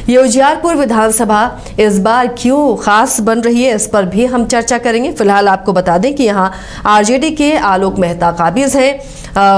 ये उजियारपुर विधानसभा इस बार क्यों खास बन रही है, इस पर भी हम चर्चा करेंगे। फिलहाल आपको बता दें कि यहाँ आरजेडी के आलोक मेहता काबिज हैं,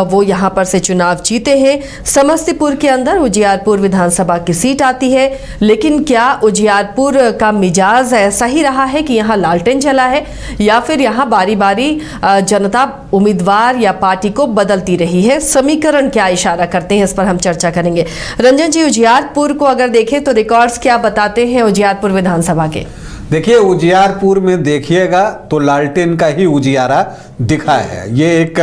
वो यहाँ पर से चुनाव जीते हैं। समस्तीपुर के अंदर उजियारपुर विधानसभा की सीट आती है, लेकिन क्या उजियारपुर का मिजाज ऐसा ही रहा है कि यहाँ लालटेन चला है, या फिर यहाँ बारी बारी जनता उम्मीदवार या पार्टी को बदलती रही है? समीकरण क्या इशारा करते हैं, इस पर हम चर्चा करेंगे। रंजन जी, उजियारपुर को अगर देखें तो रिकॉर्ड्स क्या बताते हैं उजियारपुर विधानसभा के? देखिए, उजियारपुर में देखिएगा तो लालटेन का ही उजियारा दिखा है। ये एक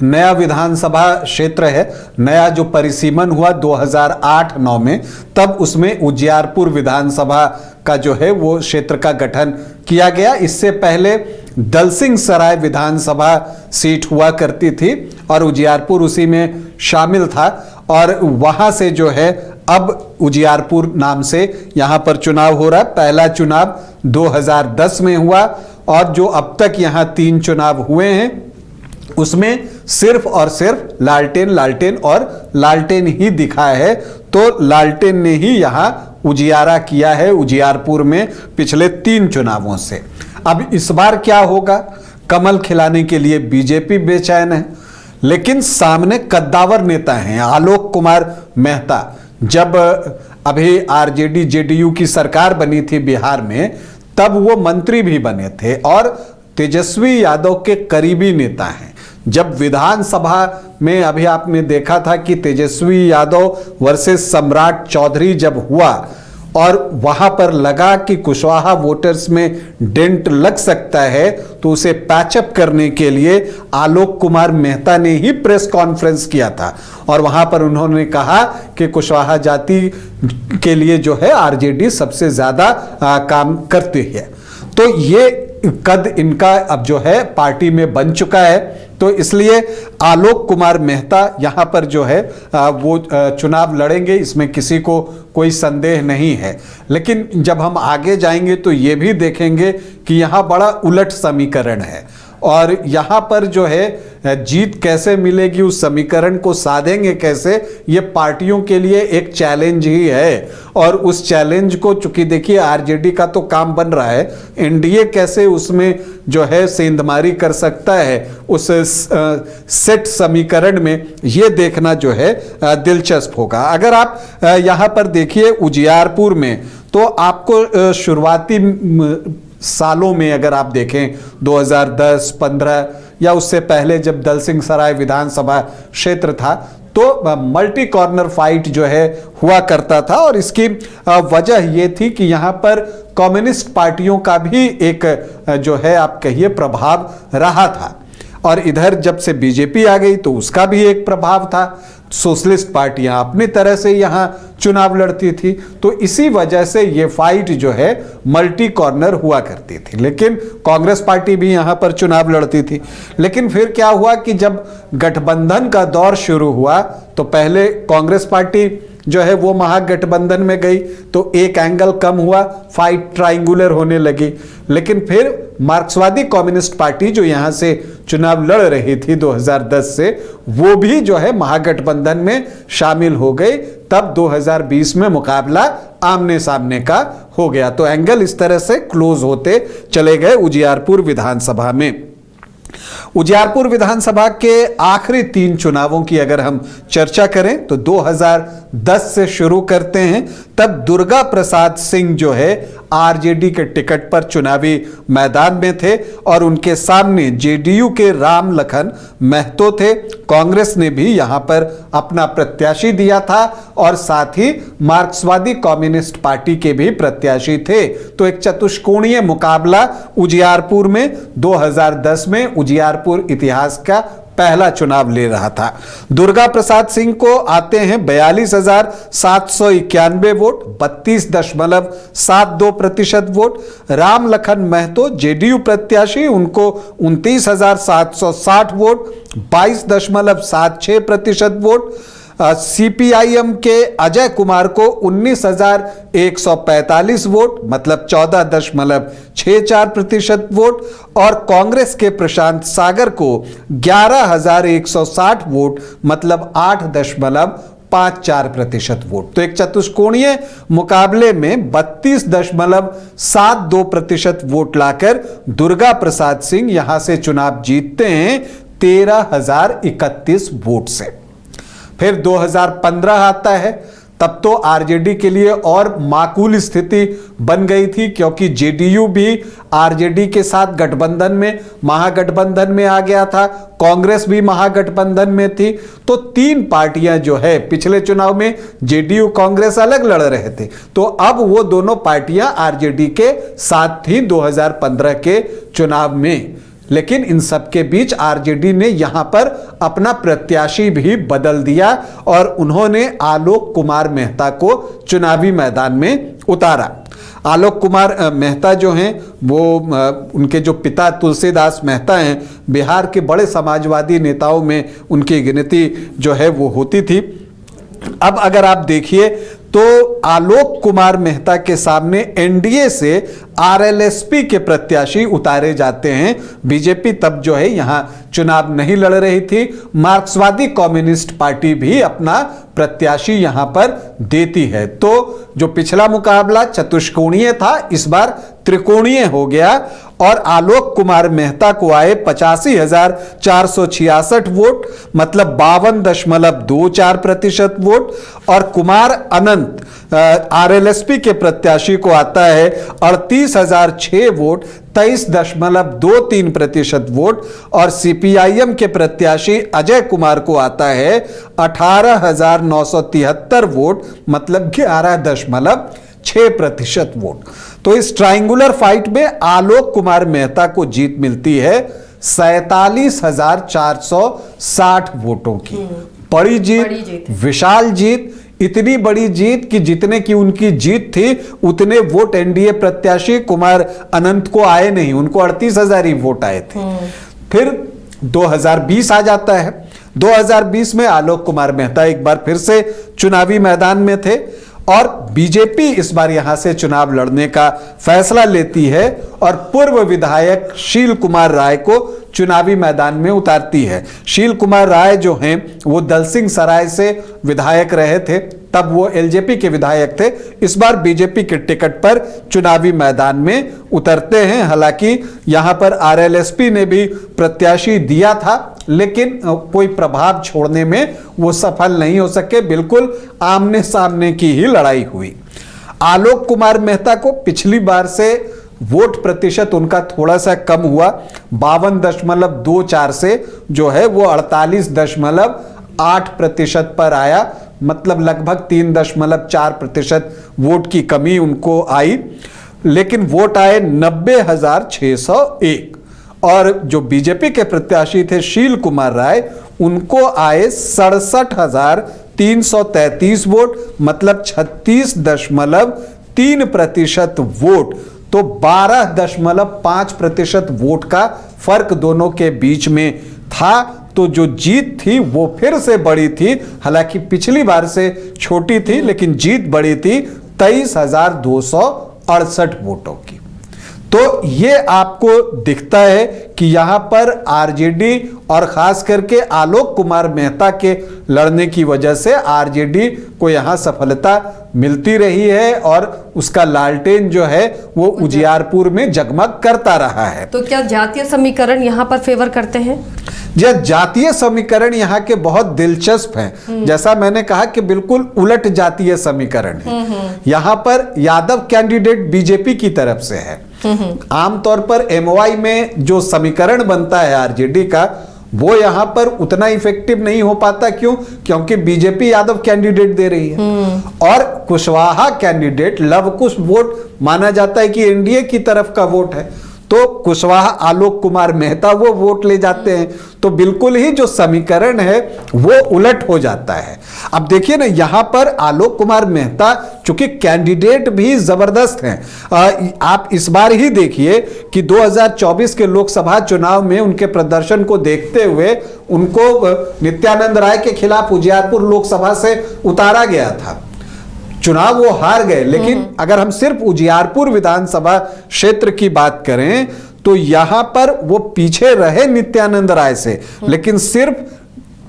नया विधानसभा क्षेत्र है। नया जो परिसीमन हुआ 2008-9 में, तब उसमें उजियारपुर विधानसभा का जो है वो क्षेत्र का गठन किया गया। इससे पहले दलसिंह सराय विधानसभा सीट हुआ करती थी और उजियारपुर उसी में शामिल था, और वहां से जो है अब उजियारपुर नाम से यहां पर चुनाव हो रहा है। पहला चुनाव 2010 में हुआ और जो अब तक यहां 3 चुनाव हुए हैं उसमें सिर्फ और सिर्फ लालटेन लालटेन और लालटेन ही दिखा है। तो लालटेन ने ही यहां उजियारा किया है उजियारपुर में पिछले 3 चुनावों से। अब इस बार क्या होगा? कमल खिलाने के लिए बीजेपी बेचैन है, लेकिन सामने कद्दावर नेता हैं आलोक कुमार मेहता। जब अभी आरजेडी जेडीयू की सरकार बनी थी बिहार में, तब वो मंत्री भी बने थे और तेजस्वी यादव के करीबी नेता हैं। जब विधानसभा में अभी आपने देखा था कि तेजस्वी यादव वर्सेस सम्राट चौधरी जब हुआ और वहां पर लगा कि कुशवाहा वोटर्स में डेंट लग सकता है, तो उसे पैचअप करने के लिए आलोक कुमार मेहता ने ही प्रेस कॉन्फ्रेंस किया था और वहां पर उन्होंने कहा कि कुशवाहा जाति के लिए जो है आरजेडी सबसे ज्यादा काम करती है। तो ये कद इनका अब जो है पार्टी में बन चुका है। तो इसलिए आलोक कुमार मेहता यहां पर जो है वो चुनाव लड़ेंगे, इसमें किसी को कोई संदेह नहीं है। लेकिन जब हम आगे जाएंगे तो ये भी देखेंगे कि यहां बड़ा उलट समीकरण है और यहां पर जो है जीत कैसे मिलेगी, उस समीकरण को साधेंगे कैसे, ये पार्टियों के लिए एक चैलेंज ही है। और उस चैलेंज को, चूंकि देखिए आरजेडी का तो काम बन रहा है, एनडीए कैसे उसमें जो है सेंधमारी कर सकता है उस सेट समीकरण में, ये देखना जो है दिलचस्प होगा। अगर आप यहां पर देखिए उजियारपुर में, तो आपको शुरुआती सालों में अगर आप देखें 2010, 15 या उससे पहले जब दलसिंह सराय विधानसभा क्षेत्र था, तो मल्टी कॉर्नर फाइट जो है हुआ करता था और इसकी वजह यह थी कि यहां पर कम्युनिस्ट पार्टियों का भी एक जो है आप कहिए प्रभाव रहा था, और इधर जब से बीजेपी आ गई तो उसका भी एक प्रभाव था। सोशलिस्ट पार्टियां अपनी तरह से यहां चुनाव लड़ती थी, तो इसी वजह से ये फाइट जो है मल्टी कॉर्नर हुआ करती थी। लेकिन कांग्रेस पार्टी भी यहां पर चुनाव लड़ती थी। लेकिन फिर क्या हुआ कि जब गठबंधन का दौर शुरू हुआ तो पहले कांग्रेस पार्टी जो है वो महागठबंधन में गई तो एक एंगल कम हुआ, फाइट ट्रायंगुलर होने लगी। लेकिन फिर मार्क्सवादी कम्युनिस्ट पार्टी जो यहां से चुनाव लड़ रही थी 2010 से, वो भी जो है महागठबंधन में शामिल हो गई। तब 2020 में मुकाबला आमने सामने का हो गया। तो एंगल इस तरह से क्लोज होते चले गए उजियारपुर विधानसभा में। उजियारपुर विधानसभा के आखिरी 3 चुनावों की अगर हम चर्चा करें तो 2010 से शुरू करते हैं। तब दुर्गा प्रसाद सिंह जो है आरजेडी के टिकट पर चुनावी मैदान में थे और उनके सामने जेडीयू के राम लखन महतो थे। कांग्रेस ने भी यहां पर अपना प्रत्याशी दिया था और साथ ही मार्क्सवादी कम्युनिस्ट पार्टी के भी प्रत्याशी थे। तो एक चतुष्कोणीय मुकाबला उजियारपुर में 2010 में उजियारपुर इतिहास का पहला चुनाव ले रहा था। दुर्गा प्रसाद सिंह को आते हैं 42,791 vote, 32.72% vote. Ram Lakhan Mahto JDU प्रत्याशी, उनको 29,760 वोट, 22.76% वोट। सीपीआईएम के अजय कुमार को 19,145 वोट, मतलब 14.64% वोट, और कांग्रेस के प्रशांत सागर को 11,160 वोट, मतलब 8.5 54% वोट। तो एक चतुष्कोणीय मुकाबले में 32.72% वोट लाकर दुर्गा प्रसाद सिंह यहां से चुनाव जीतते हैं 13,031 वोट से। फिर 2015 आता है, तब तो आरजेडी के लिए और माकूल स्थिति बन गई थी, क्योंकि जेडीयू भी आरजेडी के साथ गठबंधन में, महागठबंधन में आ गया था, कांग्रेस भी महागठबंधन में थी। तो तीन पार्टियां जो है, पिछले चुनाव में जेडीयू कांग्रेस अलग लड़ रहे थे, तो अब वो दोनों पार्टियां आरजेडी के साथ थी 2015 के चुनाव में। लेकिन इन सब के बीच आरजेडी ने यहां पर अपना प्रत्याशी भी बदल दिया और उन्होंने आलोक कुमार मेहता को चुनावी मैदान में उतारा। आलोक कुमार मेहता जो हैं वो उनके जो पिता तुलसीदास मेहता हैं, बिहार के बड़े समाजवादी नेताओं में उनकी गिनती जो है वो होती थी। अब अगर आप देखिए तो आलोक कुमार मेहता के सामने एनडीए से आरएलएसपी के प्रत्याशी उतारे जाते हैं। बीजेपी तब जो है यहां चुनाव नहीं लड़ रही थी, मार्क्सवादी कम्युनिस्ट पार्टी भी अपना प्रत्याशी यहां पर देती है। तो जो पिछला मुकाबला चतुष्कोणीय था, इस बार त्रिकोणीय हो गया और आलोक कुमार मेहता को आए 85,466 वोट, मतलब 52.24% वोट। और कुमार अनंत आरएलएसपी के प्रत्याशी को आता है 38,006 वोट, 23.23% वोट। और सीपीआईएम के प्रत्याशी अजय कुमार को आता है 18,973 वोट, मतलब 11.6% वोट। तो इस ट्रायंगुलर फाइट में आलोक कुमार मेहता को जीत मिलती है 47,460 वोटों की। बड़ी जीत, विशाल जीत, इतनी बड़ी जीत कि जितने की उनकी जीत थी उतने वोट एनडीए प्रत्याशी कुमार अनंत को आए नहीं, उनको 38,000 ही वोट आए थे। फिर 2020 आ जाता है। 2020 में आलोक कुमार मेहता एक बार फिर से चुनावी मैदान में थे और बीजेपी इस बार यहां से चुनाव लड़ने का फैसला लेती है और पूर्व विधायक शील कुमार राय को चुनावी मैदान में उतारती है। शील कुमार राय जो हैं वो दलसिंह सराय से विधायक रहे थे, तब वो एलजेपी के विधायक थे। इस बार बीजेपी के टिकट पर चुनावी मैदान में उतरते हैं। हालांकि यहां पर आरएलएसपी ने भी प्रत्याशी दिया था, लेकिन कोई प्रभाव छोड़ने में वो सफल नहीं हो सके। बिल्कुल आमने सामने की ही लड़ाई हुई। आलोक कुमार मेहता को पिछली बार से वोट प्रतिशत उनका थोड़ा सा कम हुआ, 52.24 से जो है वो 48.8% पर आया, मतलब लगभग 3.4% वोट की कमी उनको आई। लेकिन वोट आए 90,601 और जो बीजेपी के प्रत्याशी थे शील कुमार राय, उनको आए 67,333 वोट, मतलब 36.3% वोट। तो 12.5% वोट का फर्क दोनों के बीच में था। तो जो जीत थी वो फिर से बड़ी थी, हालांकि पिछली बार से छोटी थी, लेकिन जीत बड़ी थी 23,268 वोटों की। तो ये आपको दिखता है कि यहां पर आरजेडी और खास करके आलोक कुमार मेहता के लड़ने की वजह से आरजेडी को यहां सफलता मिलती रही है और उसका लालटेन जो है वो उजियारपुर में जगमग करता रहा है। तो क्या जातीय समीकरण यहां पर फेवर करते हैं? यह जातीय समीकरण यहाँ के बहुत दिलचस्प हैं। जैसा मैंने कहा कि बिल्कुल उलट जातीय समीकरण है। यहाँ पर यादव कैंडिडेट बीजेपी की तरफ से है। आमतौर पर एमओआई में जो समीकरण बनता है आरजेडी का, वो यहां पर उतना इफेक्टिव नहीं हो पाता। क्यों? क्योंकि बीजेपी यादव कैंडिडेट दे रही है और कुशवाहा कैंडिडेट लव कुश वोट माना जाता है कि एनडीए की तरफ का वोट है। तो कुशवाहा आलोक कुमार मेहता वो वोट ले जाते हैं। तो बिल्कुल ही जो समीकरण है वो उलट हो जाता है। अब देखिए ना, यहां पर आलोक कुमार मेहता चूंकि कैंडिडेट भी जबरदस्त हैं। आप इस बार ही देखिए कि 2024 के लोकसभा चुनाव में उनके प्रदर्शन को देखते हुए उनको नित्यानंद राय के खिलाफ उजियारपुर लोकसभा से उतारा गया था। चुनाव वो हार गए, लेकिन अगर हम सिर्फ उजियारपुर विधानसभा क्षेत्र की बात करें तो यहां पर वो पीछे रहे नित्यानंद राय से, लेकिन सिर्फ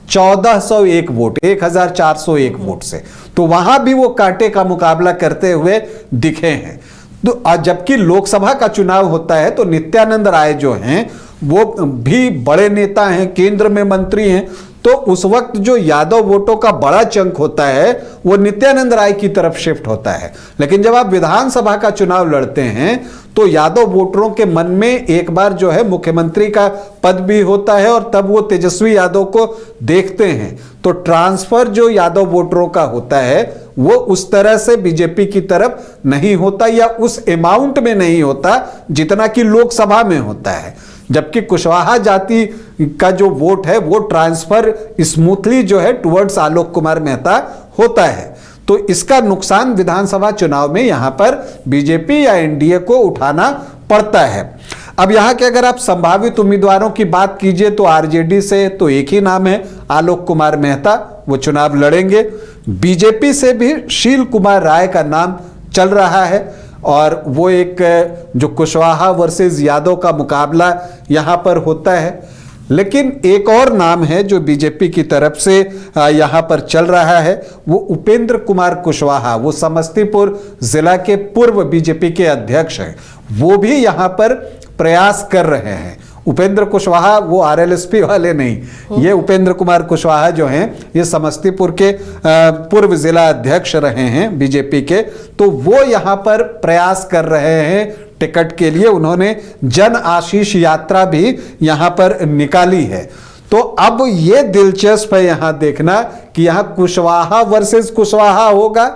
1401 वोट, 1401 वोट से, तो वहां भी वो कांटे का मुकाबला करते हुए दिखे हैं। तो जबकि लोकसभा का चुनाव होता है तो नित्यानंद राय जो हैं वो भी बड़े नेता हैं, केंद्र में मंत्री हैं, तो उस वक्त जो यादव वोटों का बड़ा चंक होता है वो नित्यानंद राय की तरफ शिफ्ट होता है। लेकिन जब आप विधानसभा का चुनाव लड़ते हैं तो यादव वोटरों के मन में एक बार जो है मुख्यमंत्री का पद भी होता है और तब वो तेजस्वी यादव को देखते हैं, तो ट्रांसफर जो यादव वोटरों का होता है वो उस तरह से बीजेपी की तरफ नहीं होता या उस अमाउंट में नहीं होता जितना कि लोकसभा में होता है। जबकि कुशवाहा जाति का जो वोट है वो ट्रांसफर स्मूथली जो है टुवर्ड्स आलोक कुमार मेहता होता है। तो इसका नुकसान विधानसभा चुनाव में यहां पर बीजेपी या एनडीए को उठाना पड़ता है। अब यहां के अगर आप संभावित उम्मीदवारों की बात कीजिए तो आरजेडी से तो एक ही नाम है, आलोक कुमार मेहता, वो चुनाव लड़ेंगे। बीजेपी से भी शील कुमार राय का नाम चल रहा है और वो एक जो कुशवाहा वर्सेस यादव का मुकाबला यहां पर होता है। लेकिन एक और नाम है जो बीजेपी की तरफ से यहां पर चल रहा है, वो उपेंद्र कुमार कुशवाहा, वो समस्तीपुर जिला के पूर्व बीजेपी के अध्यक्ष हैं, वो भी यहां पर प्रयास कर रहे हैं। उपेंद्र कुशवाहा वो आरएलएसपी वाले नहीं, ये उपेंद्र कुमार कुशवाहा जो हैं ये समस्तीपुर के पूर्व जिला अध्यक्ष रहे हैं बीजेपी के, तो वो यहाँ पर प्रयास कर रहे हैं टिकट के लिए। उन्होंने जन आशीष यात्रा भी यहाँ पर निकाली है। तो अब ये दिलचस्प है यहाँ देखना कि यहाँ कुशवाहा वर्सेस कुशवाहा होगा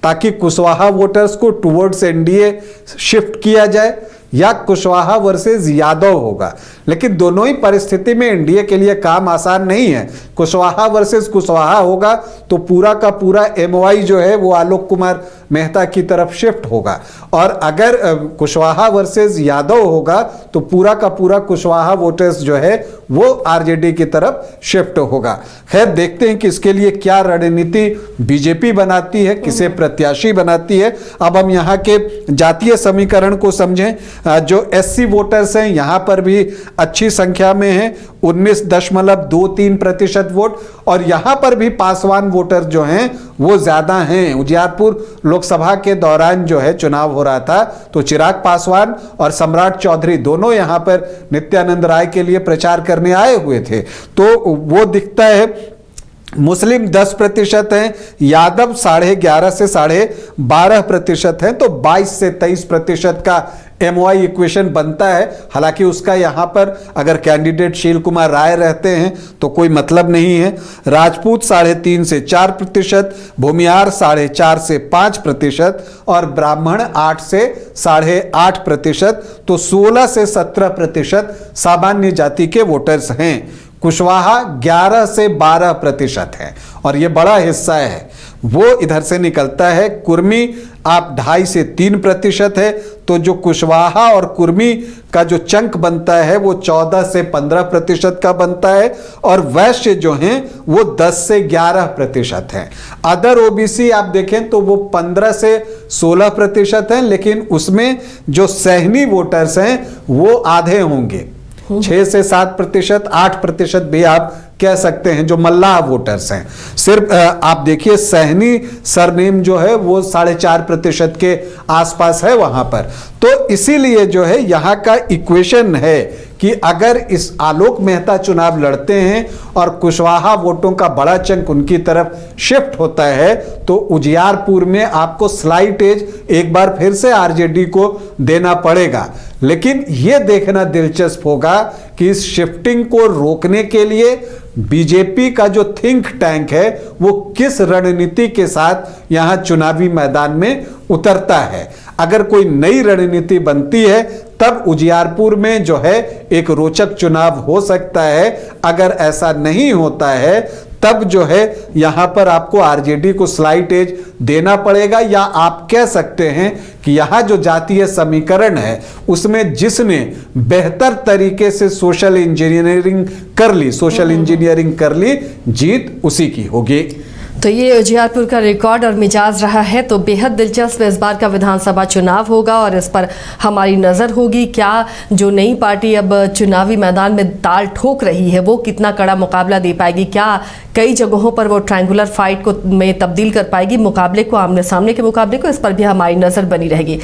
ताकि कुशवाहा वोटर्स को टुवर्ड्स एनडीए शिफ्ट किया जाए, या कुशवाहा वर्सेस यादव होगा। लेकिन दोनों ही परिस्थिति में एनडीए के लिए काम आसान नहीं है। कुशवाहा वर्सेस कुशवाहा होगा तो पूरा का पूरा एमओआई जो है वो आलोक कुमार मेहता की तरफ शिफ्ट होगा, और अगर कुशवाहा वर्सेस यादव होगा तो पूरा का पूरा कुशवाहा वोटर्स जो है वो आरजेडी की तरफ शिफ्ट होगा। खैर देखते हैं कि इसके लिए क्या रणनीति बीजेपी बनाती है, किसे प्रत्याशी बनाती है। अब हम यहाँ के जातीय समीकरण को समझें। जो एससी वोटर्स हैं यहाँ पर भी अच्छी संख्या में हैं, 19.23% वोट, और यहाँ पर भी पासवान वोटर जो हैं वो ज्यादा हैं। उजियारपुर लोकसभा के दौरान जो है चुनाव हो रहा था तो चिराग पासवान और सम्राट चौधरी दोनों यहाँ पर नित्यानंद राय के लिए प्रचार करने आए हुए थे, तो वो दिखता है। मुस्लिम 10% हैं, यादव 11.5 से 12.5% हैं, तो 22 से 23% का एमओआई इक्वेशन बनता है। हालांकि उसका यहां पर अगर कैंडिडेट शील कुमार राय रहते हैं तो कोई मतलब नहीं है। राजपूत 3.5 से 4%, भूमिहार 4.5 से 5% और ब्राह्मण 8 से 8.5%, तो 16 से 17% सामान्य जाति के वोटर्स हैं। कुशवाहा 11 से 12% है और ये बड़ा हिस्सा है वो इधर से निकलता है। कुर्मी आप 2.5 से 3% है, तो जो कुशवाहा और कुर्मी का जो चंक बनता है वो 14 से 15% का बनता है, और वैश्य जो हैं वो 10 से 11% है। अदर ओबीसी आप देखें तो वो 15 से 16% हैं, लेकिन उसमें जो सहनी वोटर्स हैं वो आधे होंगे, 6 से 7%, 8% भी आप कह सकते हैं जो मल्लाह वोटर्स हैं। सिर्फ आप देखिए सहनी सरनेम जो है वो 4.5% के आसपास है वहां पर। तो इसीलिए जो है यहाँ का इक्वेशन है कि अगर इस आलोक मेहता चुनाव लड़ते हैं और कुशवाहा वोटों का बड़ा चंक उनकी तरफ शिफ्ट होता है तो उजियारपुर में आपको स्लाइट एज एक बार फिर से आरजेडी को देना पड़ेगा। लेकिन यह देखना दिलचस्प होगा कि इस शिफ्टिंग को रोकने के लिए बीजेपी का जो थिंक टैंक है वो किस रणनीति के साथ यहां चुनावी मैदान में उतरता है। अगर कोई नई रणनीति बनती है तब उजियारपुर में जो है एक रोचक चुनाव हो सकता है। अगर ऐसा नहीं होता है तब जो है यहां पर आपको आरजेडी को स्लाइट एज देना पड़ेगा, या आप कह सकते हैं कि यहां जो जातीय समीकरण है उसमें जिसने बेहतर तरीके से सोशल इंजीनियरिंग कर ली, जीत उसी की होगी। तो ये उजियारपुर का रिकॉर्ड और मिजाज रहा है। तो बेहद दिलचस्प इस बार का विधानसभा चुनाव होगा और इस पर हमारी नज़र होगी। क्या जो नई पार्टी अब चुनावी मैदान में ताल ठोक रही है वो कितना कड़ा मुकाबला दे पाएगी, क्या कई जगहों पर वो ट्रायंगुलर फाइट को में तब्दील कर पाएगी मुकाबले को, आमने सामने के मुकाबले को, इस पर भी हमारी नज़र बनी रहेगी।